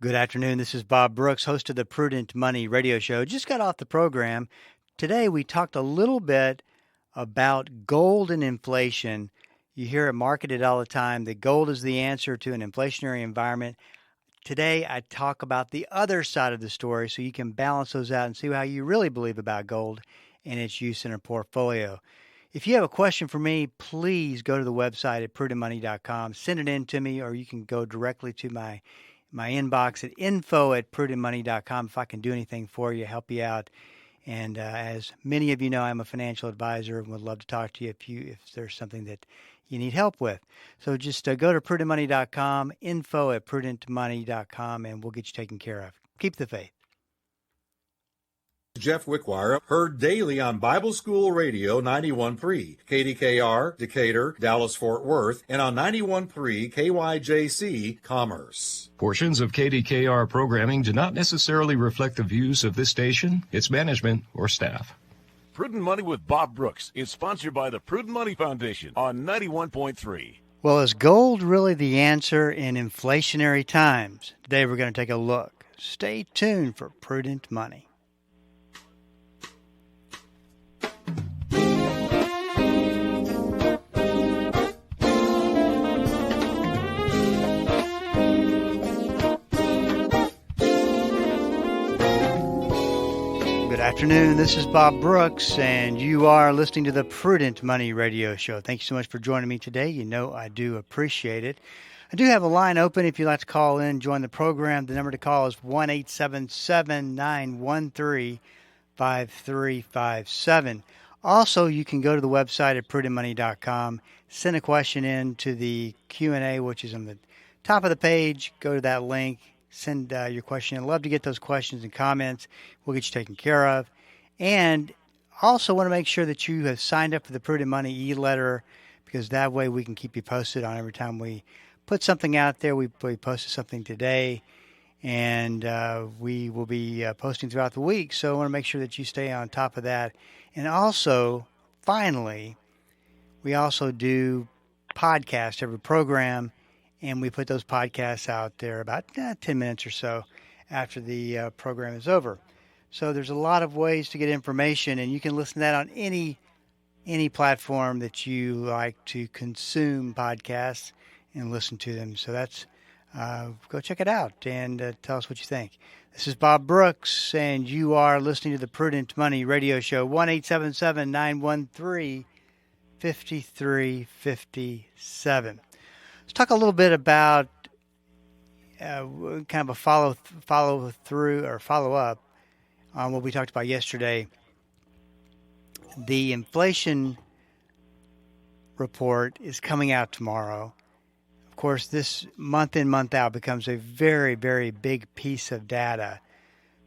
Good afternoon. This is Bob Brooks, host of the Prudent Money Radio Show. Just got off the program. Today we talked a little bit about gold and inflation. You hear it marketed all the time that gold is the answer to an inflationary environment. Today I talk about the other side of the story so you can balance those out and see how you really believe about gold and its use in a portfolio. If you have a question for me, please go to the website at prudentmoney.com. Send it in to me, or you can go directly to my inbox at info@prudentmoney.com. If I can do anything for you, help you out. And as many of you know, I'm a financial advisor and would love to talk to you if there's something that you need help with. So just go to prudentmoney.com, info@prudentmoney.com, and we'll get you taken care of. Keep the faith. Jeff Wickwire, heard daily on Bible School Radio 91.3, KDKR, Decatur, Dallas-Fort Worth, and on 91.3 KYJC, Commerce. Portions of KDKR programming do not necessarily reflect the views of this station, its management, or staff. Prudent Money with Bob Brooks is sponsored by the Prudent Money Foundation on 91.3. Well, is gold really the answer in inflationary times? Today we're going to take a look. Stay tuned for Prudent Money. Good afternoon. This is Bob Brooks, and you are listening to the Prudent Money Radio Show. Thank you so much for joining me today. You know I do appreciate it. I do have a line open if you'd like to call in, join the program. The number to call is 1-877-913-5357. Also, you can go to the website at prudentmoney.com, send a question in to the Q&A, which is on the top of the page. Go to that link. Send your question in. Love to get those questions and comments. We'll get you taken care of. And also want to make sure that you have signed up for the Prudent Money e-letter, because that way we can keep you posted on every time we put something out there. We posted something today, and we will be posting throughout the week. So I want to make sure that you stay on top of that. And also, finally, we also do podcasts every program. And we put those podcasts out there about 10 minutes or so after the program is over. So there's a lot of ways to get information, and you can listen to that on any platform that you like to consume podcasts and listen to them. So that's go check it out and tell us what you think. This is Bob Brooks, and you are listening to the Prudent Money Radio Show, 1-877-913-5357. Let's talk a little bit about kind of a follow up on what we talked about yesterday. The inflation report is coming out tomorrow. Of course, this month in, month out becomes a very, very big piece of data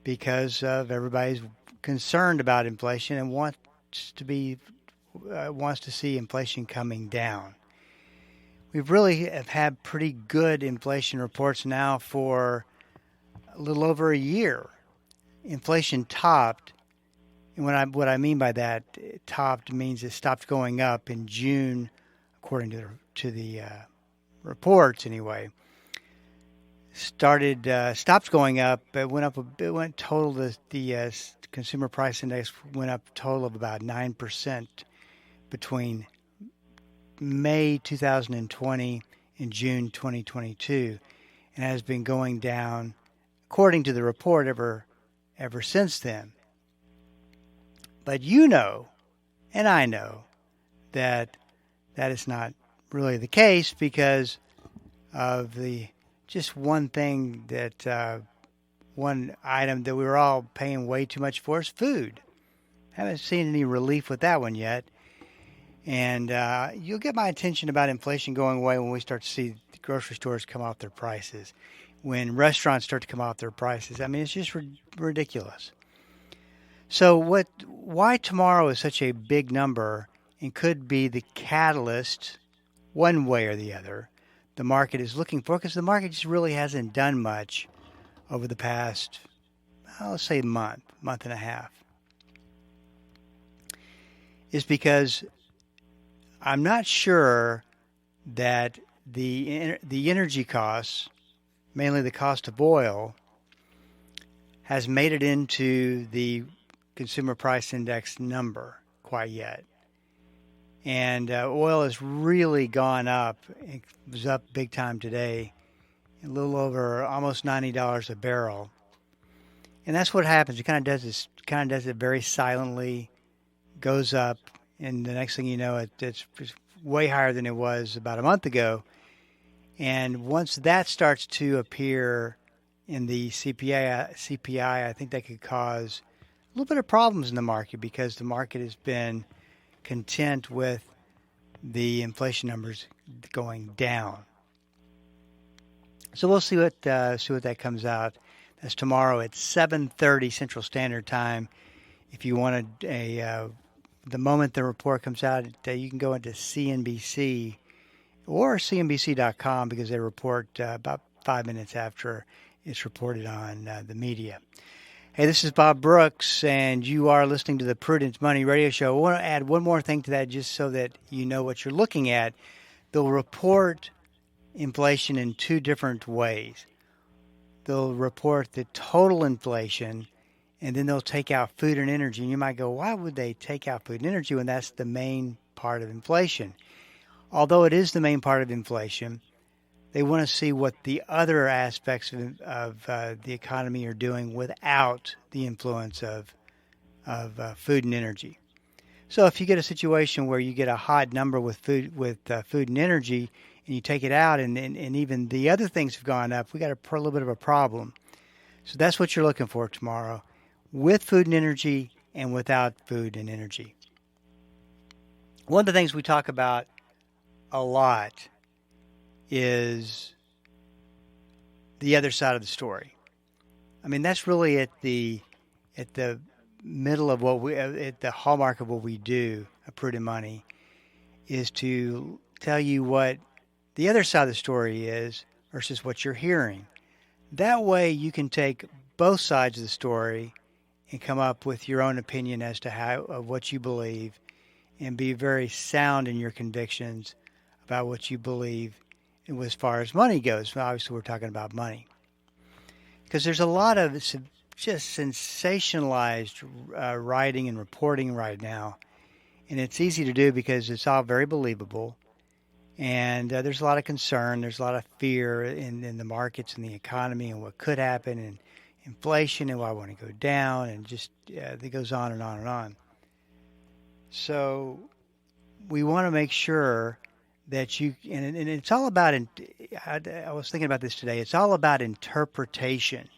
because of everybody's concerned about inflation and wants to see inflation coming down. We really have had pretty good inflation reports now for a little over a year. Inflation topped, and what I mean by that, topped means it stopped going up in June, according to the reports anyway. Stopped going up. It went up. It went total. The consumer price index went up a total of about 9% between May 2020 and June 2022, and has been going down, according to the report, ever since then. But you know, and I know, that is not really the case because of just one thing one item that we were all paying way too much for is food. Haven't seen any relief with that one yet. And you'll get my attention about inflation going away when we start to see the grocery stores come off their prices, when restaurants start to come off their prices. I mean, it's just ridiculous. So why tomorrow is such a big number and could be the catalyst one way or the other the market is looking for, because the market just really hasn't done much over the past, let's say month and a half, is because I'm not sure that the energy costs mainly the cost of oil, has made it into the consumer price index number quite yet. And oil has really gone up. It was up big time today, a little over almost $90 a barrel. And that's what happens. It kind of does it very silently, goes up, and the next thing you know, it's way higher than it was about a month ago. And once that starts to appear in the CPI, I think that could cause a little bit of problems in the market because the market has been content with the inflation numbers going down. So we'll see what that comes out. That's tomorrow at 7:30 Central Standard Time. If you wanted the moment the report comes out, you can go into CNBC or CNBC.com because they report about 5 minutes after it's reported on the media. Hey, this is Bob Brooks, and you are listening to the Prudent Money Radio Show. I want to add one more thing to that just so that you know what you're looking at. They'll report inflation in two different ways. They'll report the total inflation, and then they'll take out food and energy. And you might go, why would they take out food and energy when that's the main part of inflation? Although it is the main part of inflation, they want to see what the other aspects of the economy are doing without the influence of food and energy. So if you get a situation where you get a hot number with food and energy, and you take it out, and even the other things have gone up, we got a little bit of a problem. So that's what you're looking for tomorrow, with food and energy and without food and energy. One of the things we talk about a lot is the other side of the story. I mean, that's really at the middle of at the hallmark of what we do at Prudent Money, is to tell you what the other side of the story is versus what you're hearing. That way you can take both sides of the story and come up with your own opinion as to of what you believe, and be very sound in your convictions about what you believe as far as money goes. Obviously, we're talking about money. Because there's a lot of just sensationalized writing and reporting right now. And it's easy to do because it's all very believable. And there's a lot of concern. There's a lot of fear in the markets and the economy and what could happen, and inflation and why I want to go down, and just it goes on and on and on. So we want to make sure that and it's all about, I was thinking about this today, it's all about interpretation.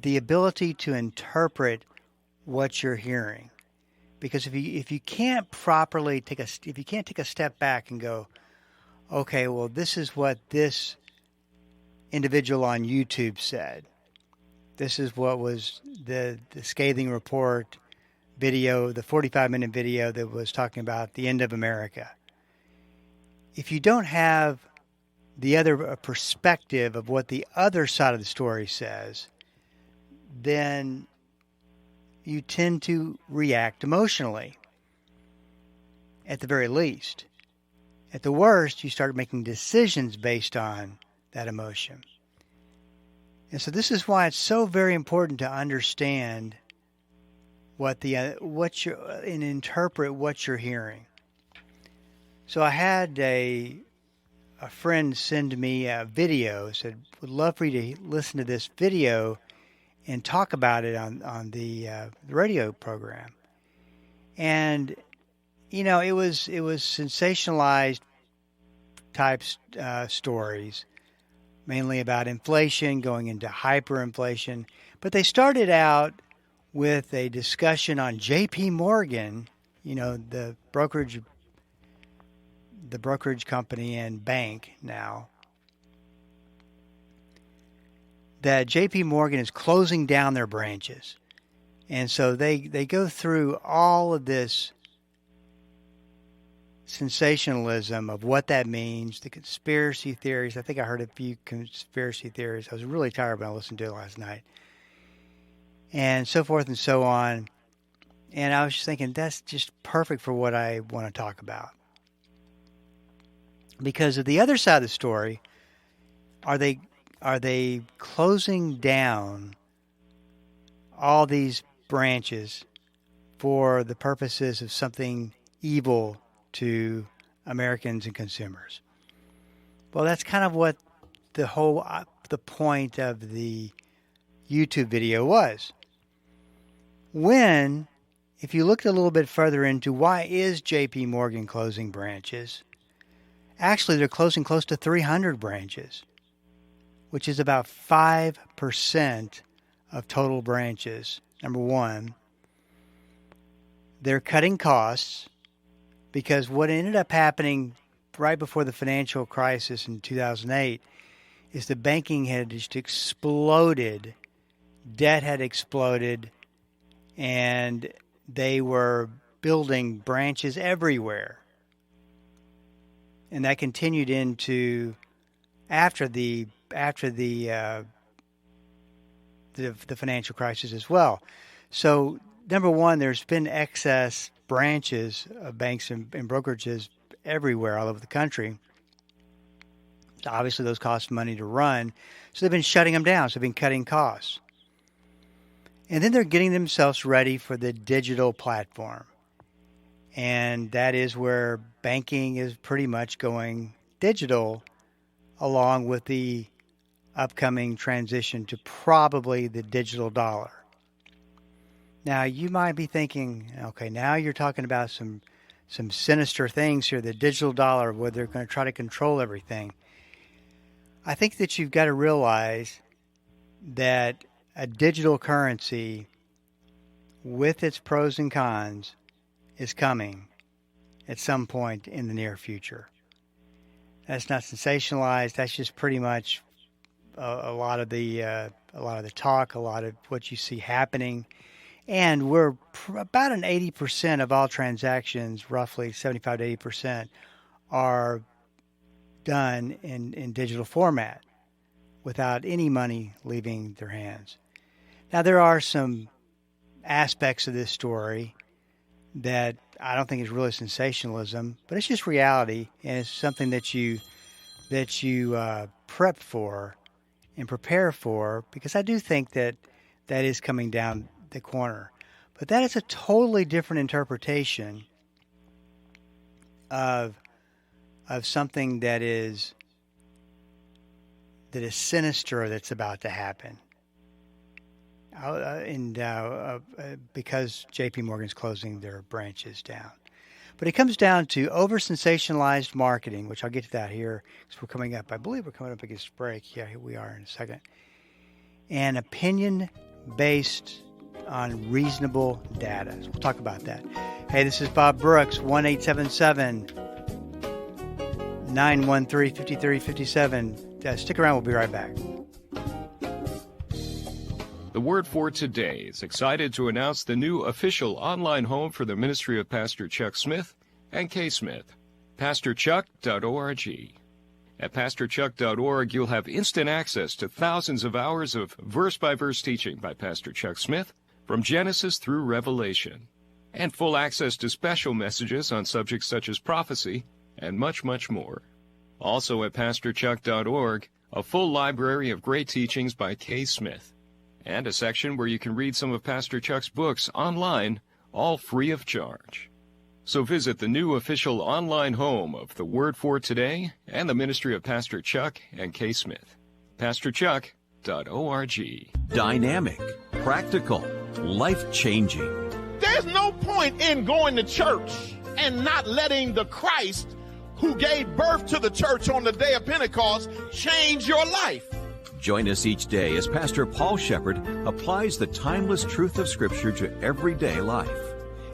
The ability to interpret what you're hearing. Because if you can't properly if you can't take a step back and go, okay, well, this is what this individual on YouTube said. This is what was the scathing report video, the 45-minute video that was talking about the end of America. If you don't have the other perspective of what the other side of the story says, then you tend to react emotionally, at the very least. At the worst, you start making decisions based on that emotion. And so this is why it's so very important to understand and interpret what you're hearing. So I had a friend send me a video, said, would love for you to listen to this video and talk about it on the radio program. And, you know, it was sensationalized type stories, mainly about inflation, going into hyperinflation. But they started out with a discussion on J.P. Morgan, you know, the brokerage company and bank now, that J.P. Morgan is closing down their branches. And so they go through all of this sensationalism of what that means, the conspiracy theories. I think I heard a few conspiracy theories. I was really tired when I listened to it last night. And so forth and so on. And I was just thinking, that's just perfect for what I want to talk about. Because of the other side of the story, Are they closing down all these branches for the purposes of something evil to Americans and consumers? Well, that's kind of what the point of the YouTube video was. If you looked a little bit further into why is J.P. Morgan closing branches, actually they're closing close to 300 branches, which is about 5% of total branches. Number one, they're cutting costs because what ended up happening right before the financial crisis in 2008 is the banking had just exploded. Debt had exploded, and they were building branches everywhere. And that continued into after the financial crisis as well. So, number one, there's been excess branches of banks and brokerages everywhere all over the country. Obviously, those cost money to run, so they've been shutting them down. So they've been cutting costs. And then they're getting themselves ready for the digital platform. And that is where banking is pretty much going digital, along with the upcoming transition to probably the digital dollar. Now, you might be thinking, okay, now you're talking about some sinister things here, the digital dollar, where they're going to try to control everything. I think that you've got to realize that a digital currency, with its pros and cons, is coming at some point in the near future. That's not sensationalized. That's just pretty much a lot of the talk, a lot of what you see happening. And we're about an 80% of all transactions, roughly 75 to 80%, are done in digital format without any money leaving their hands. Now, there are some aspects of this story that I don't think is really sensationalism, but it's just reality, and it's something that you prep for and prepare for, because I do think that is coming down the corner. But that is a totally different interpretation of something that is sinister that's about to happen. Because J.P. Morgan's closing their branches down. But it comes down to over-sensationalized marketing, which I'll get to that here because we're coming up. I believe we're coming up against break. Yeah, here we are in a second. And opinion based on reasonable data. So we'll talk about that. Hey, this is Bob Brooks, 1-877-913-5357. Stick around. We'll be right back. The Word for Today is excited to announce the new official online home for the ministry of Pastor Chuck Smith and Kay Smith, pastorchuck.org. At pastorchuck.org, you'll have instant access to thousands of hours of verse-by-verse teaching by Pastor Chuck Smith from Genesis through Revelation, and full access to special messages on subjects such as prophecy and much, much more. Also at pastorchuck.org, a full library of great teachings by Kay Smith, and a section where you can read some of Pastor Chuck's books online, all free of charge. So visit the new official online home of the Word for Today and the ministry of Pastor Chuck and Kay Smith, pastorchuck.org. Dynamic, practical, life-changing. There's no point in going to church and not letting the Christ who gave birth to the church on the day of Pentecost change your life. Join us each day as Pastor Paul Shepherd applies the timeless truth of Scripture to everyday life.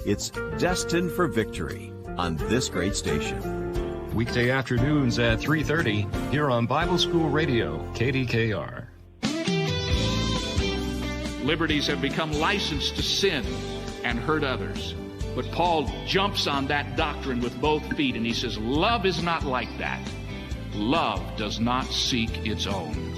It's Destined for Victory on this great station. Weekday afternoons at 3:30 here on Bible School Radio, KDKR. Liberties have become licensed to sin and hurt others. But Paul jumps on that doctrine with both feet, and he says, love is not like that. Love does not seek its own.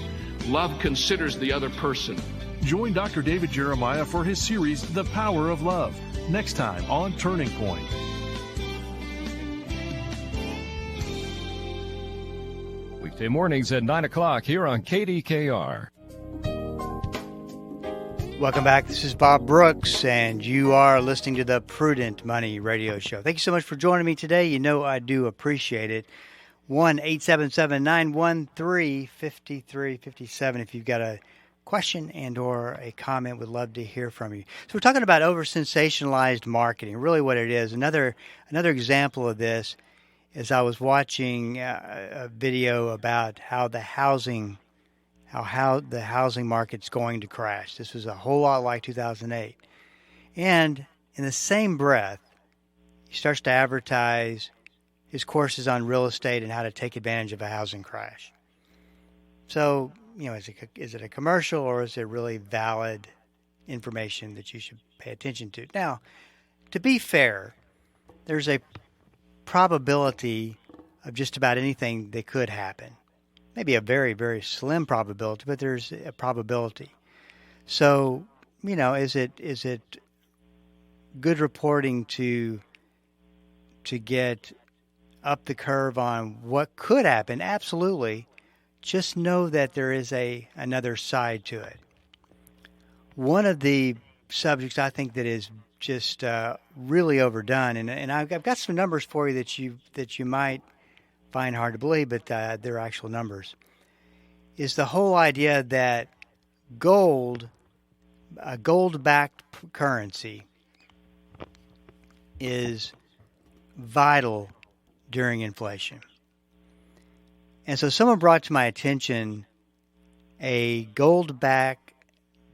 Love considers the other person. Join Dr. David Jeremiah for his series, The Power of Love, next time on Turning Point. Tuesday mornings at 9 o'clock here on KDKR. Welcome back. This is Bob Brooks, and you are listening to the Prudent Money Radio Show. Thank you so much for joining me today. You know I do appreciate it. 1-877-913-5357 if you've got a question and or a comment. Would love to hear from you. So we're talking about over-sensationalized marketing, really what it is. Another example of this is I was watching a video about how the housing market's going to crash. This was a whole lot like 2008. And in the same breath, he starts to advertise his courses on real estate and how to take advantage of a housing crash. So, is it a commercial or is it really valid information that you should pay attention to? Now, to be fair, there's a probability of just about anything that could happen. Maybe a very, very slim probability, but there's a probability. So, is it good reporting to get up the curve on what could happen? Absolutely. Just know that there is another side to it. One of the subjects I think that is just really overdone, and I've got some numbers for you that you might find hard to believe, but they're actual numbers, is the whole idea that a gold-backed currency is vital during inflation. And so someone brought to my attention a gold-backed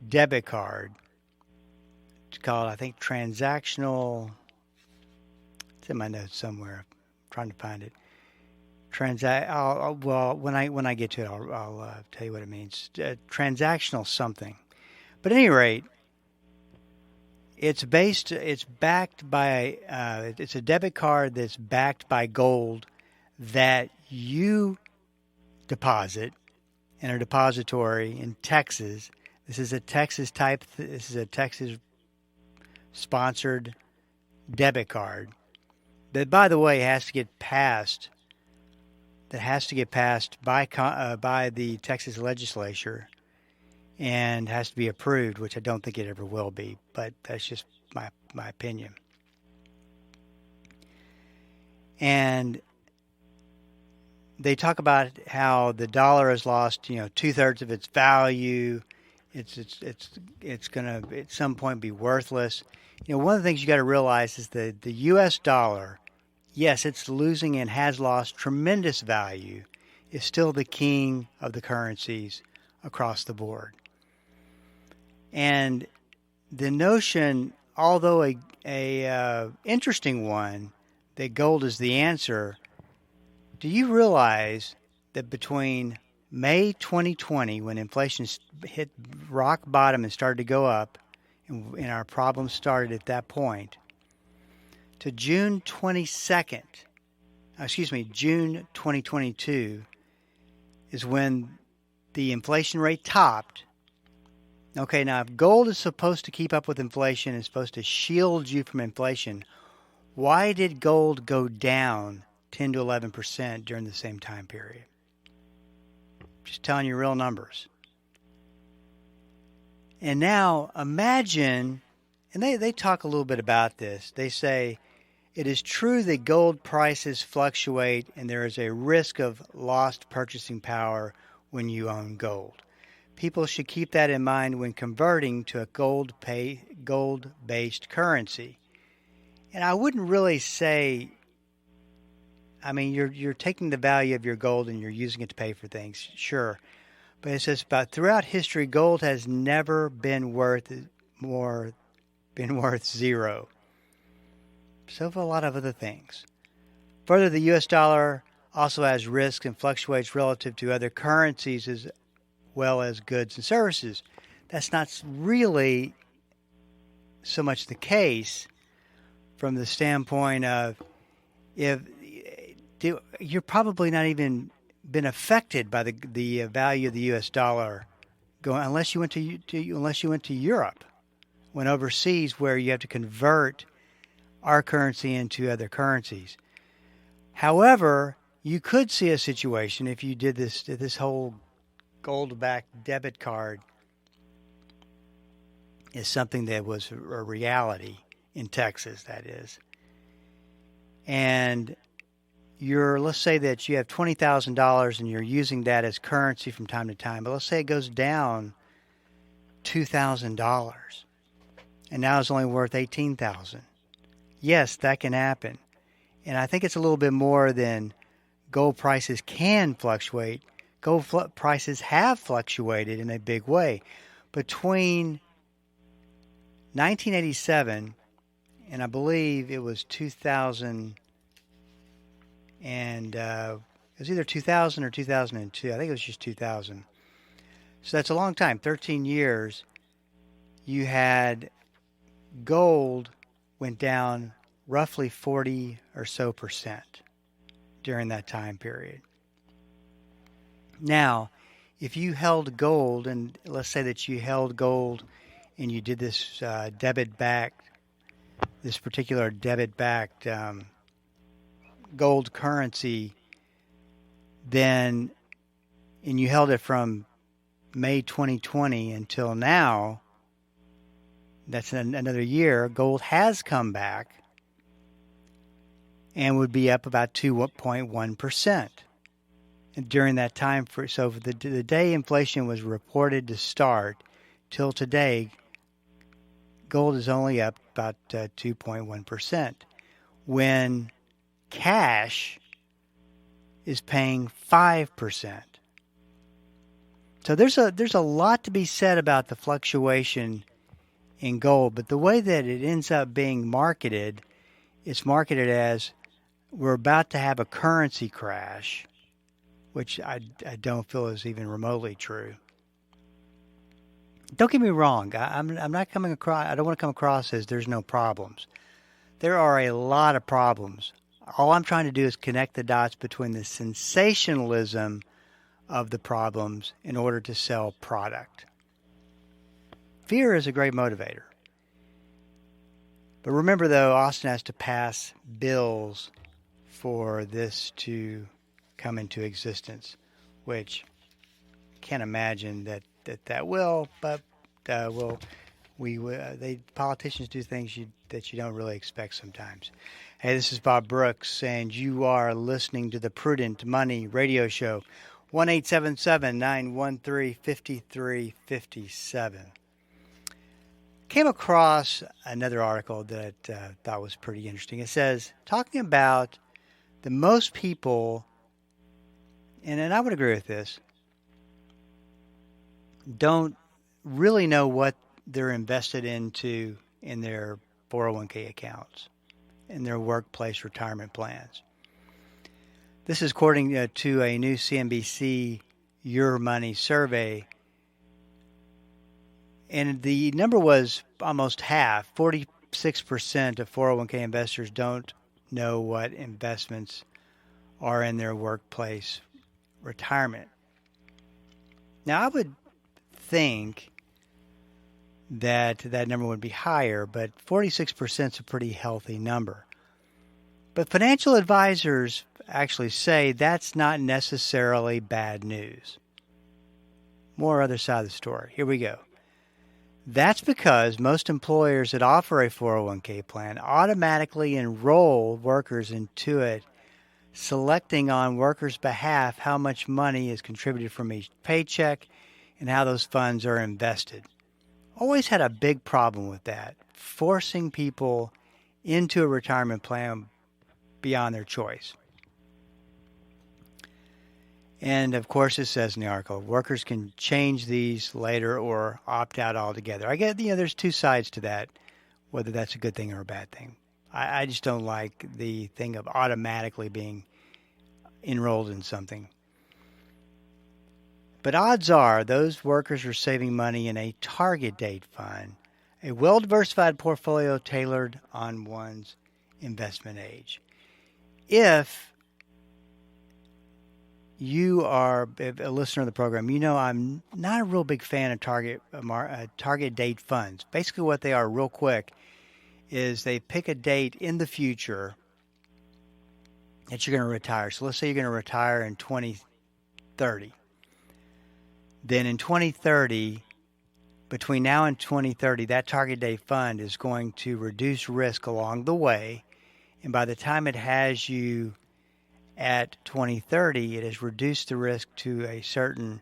debit card. It's called, I think, transactional. It's in my notes somewhere. I'm trying to find it. Well, when I get to it, I'll tell you what it means. Transactional something. But at any rate, it's a debit card that's backed by gold that you deposit in a depository in Texas. This is a Texas sponsored debit card that, by the way, has to get passed by the Texas legislature and has to be approved, which I don't think it ever will be, but that's just my opinion. And they talk about how the dollar has lost, 2/3 of its value. It's going to at some point be worthless. One of the things you got to realize is that the U.S. dollar, yes, it's losing and has lost tremendous value, is still the king of the currencies across the board. And the notion, although a interesting one, that gold is the answer, do you realize that between May 2020, when inflation hit rock bottom and started to go up, and our problems started at that point, to June 2022 is when the inflation rate topped. Okay, now if gold is supposed to keep up with inflation, it's supposed to shield you from inflation, why did gold go down 10 to 11% during the same time period? Just telling you real numbers. And now imagine, and they talk a little bit about this. They say, it is true that gold prices fluctuate and there is a risk of lost purchasing power when you own gold. People should keep that in mind when converting to a gold-based currency. And I wouldn't really say, you're taking the value of your gold and you're using it to pay for things, sure. But it says about throughout history, gold has never been worth zero. So have a lot of other things. Further, the U.S. dollar also has risks and fluctuates relative to other currencies as well as goods and services. That's not really so much the case from the standpoint of you're probably not even been affected by the value of the U.S. dollar unless you went to Europe, went overseas where you have to convert our currency into other currencies. However, you could see a situation if you did this whole gold-backed debit card is something that was a reality in Texas, that is. And let's say that you have $20,000 and you're using that as currency from time to time, but let's say it goes down $2,000 and now it's only worth $18,000. Yes, that can happen. And I think it's a little bit more than gold prices can fluctuate. Gold prices have fluctuated in a big way. Between 1987 and I believe it was 2000 and it was either 2000 or 2002. I think it was just 2000. So that's a long time, 13 years. You had gold went down roughly 40 or so percent during that time period. Now, if you held gold, and let's say that you held gold and you did this this particular debit-backed gold currency, then, and you held it from May 2020 until now, that's another year, gold has come back and would be up about 2.1%. And during that time, so the day inflation was reported to start till today, gold is only up about 2.1%. When cash is paying 5%. So there's a lot to be said about the fluctuation in gold, but the way that it ends up being marketed, it's marketed as we're about to have a currency crash, which I don't feel is even remotely true. Don't get me wrong. I'm not coming across. I don't want to come across as there's no problems. There are a lot of problems. All I'm trying to do is connect the dots between the sensationalism of the problems in order to sell product. Fear is a great motivator. But remember, though, Austin has to pass bills for this to come into existence, which I can't imagine that will, but politicians do things that you don't really expect sometimes. Hey, this is Bob Brooks, and you are listening to the Prudent Money Radio Show, 1-877-913-5357. Came across another article that I thought was pretty interesting. It says, talking about the most people, and I would agree with this, don't really know what they're invested into in their 401k accounts, in their workplace retirement plans. This is according to a new CNBC Your Money survey. And the number was almost half. 46% of 401k investors don't know what investments are in their workplace retirement. Now, I would think that number would be higher, but 46% is a pretty healthy number. But financial advisors actually say that's not necessarily bad news. More other side of the story. Here we go. That's because most employers that offer a 401k plan automatically enroll workers into it, selecting on workers' behalf how much money is contributed from each paycheck and how those funds are invested. Always had a big problem with that, forcing people into a retirement plan beyond their choice. And of course, it says in the article, workers can change these later or opt out altogether. I get, there's two sides to that, whether that's a good thing or a bad thing. I just don't like the thing of automatically being enrolled in something. But odds are those workers are saving money in a target date fund, a well-diversified portfolio tailored on one's investment age. If you are a listener of the program, you know I'm not a real big fan of target date funds. Basically what they are, real quick, is they pick a date in the future that you're going to retire. So let's say you're going to retire in 2030. Then in 2030, between now and 2030, that target date fund is going to reduce risk along the way. And by the time it has you at 2030, it has reduced the risk to a certain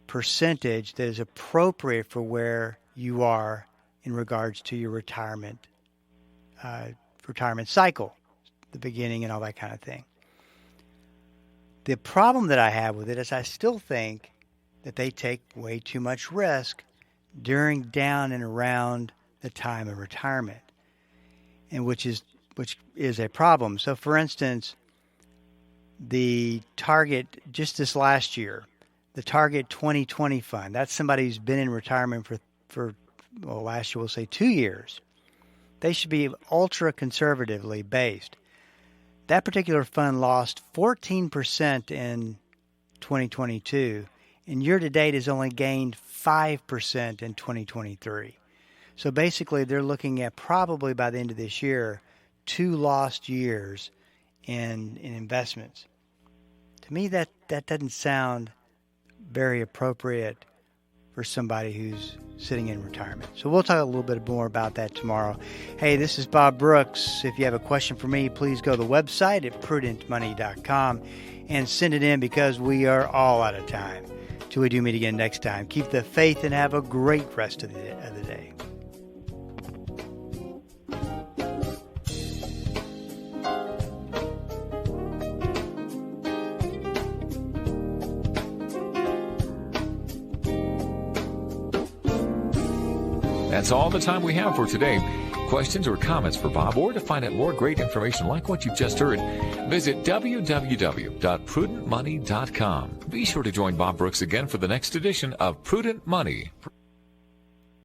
percentage that is appropriate for where you are in regards to your retirement cycle, the beginning and all that kind of thing. The problem that I have with it is I still think that they take way too much risk during, down, and around the time of retirement, and which is a problem. So, for instance, the target just this last year, the Target 2020 fund, that's somebody who's been in retirement for last year we'll say 2 years. They should be ultra conservatively based. That particular fund lost 14% in 2022, and year to date has only gained 5% in 2023. So basically, they're looking at probably by the end of this year 2 lost years in investments. To me, that doesn't sound very appropriate for somebody who's sitting in retirement. So we'll talk a little bit more about that tomorrow. Hey, this is Bob Brooks. If you have a question for me, please go to the website at prudentmoney.com and send it in, because we are all out of time. Till we do meet again next time, keep the faith and have a great rest of the day. That's all the time we have for today. Questions or comments for Bob, or to find out more great information like what you've just heard, visit www.prudentmoney.com. Be sure to join Bob Brooks again for the next edition of Prudent Money.